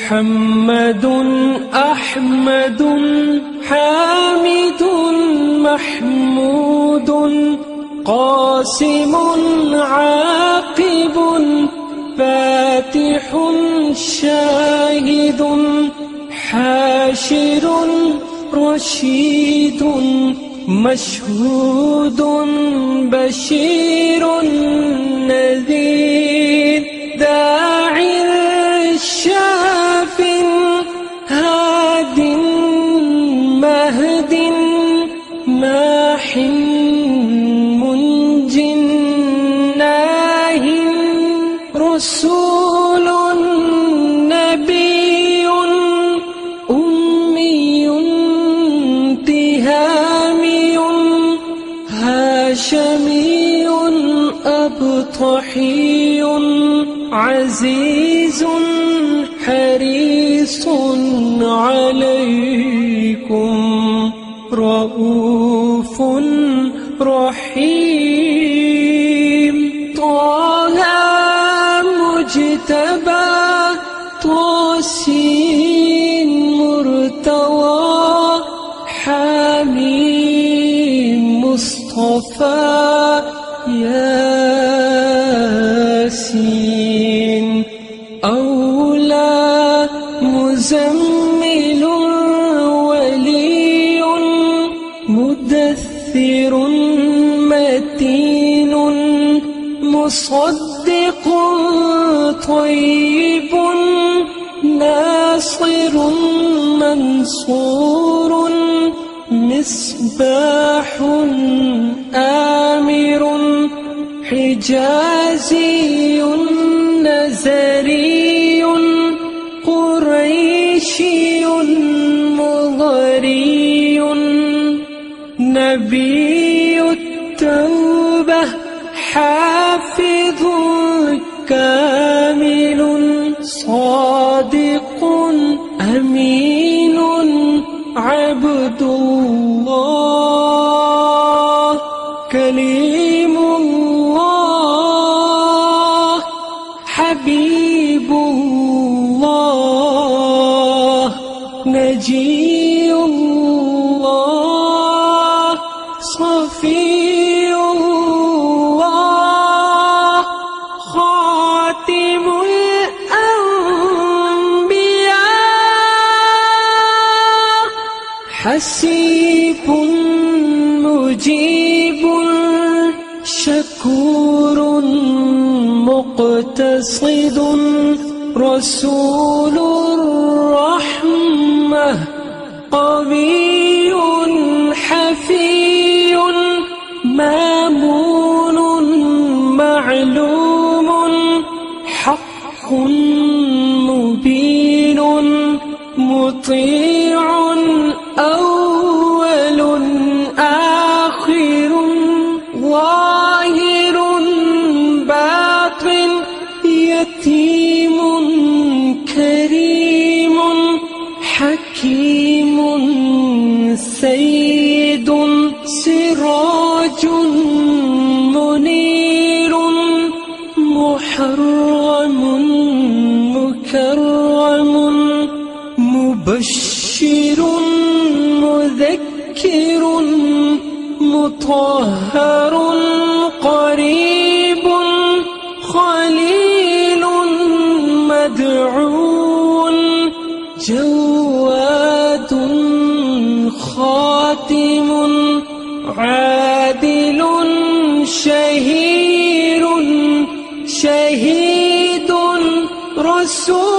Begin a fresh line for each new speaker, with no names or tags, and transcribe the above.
محمد أحمد حامد محمود قاسم عاقب فاتح شاهد حاشر رشيد مشهود بشير نذير داع شاف هاد مهد ماح منج ناه رسول نبي أمي تهامي هاشمي أبطحي عزيز حريص عليكم رؤوف رحيم طه مجتبى طاسين مرتوى حميم مصطفى ياسين أولى مزمل ولي مدثر متين مصدق طيب ناصر منصور مصباح آمر حجازي نزري قريشي مضري نبي التوبة حافظ كامل صادق أمين عبد الله كليم الله حبيب الله نجي الله صفي الله خاتم الأنبياء حسيب مجيب شكور مقتصد رسول الرحمة قوي حفي مامون معلوم حق مبين مطيع أول آخر ظاهر باطن يتيم كريم حكيم سيد سراج منير محرم مكرم مبشر مذكر مطهر قريب خليل مدعو جواد خاتم عادل شهير شهيد رسول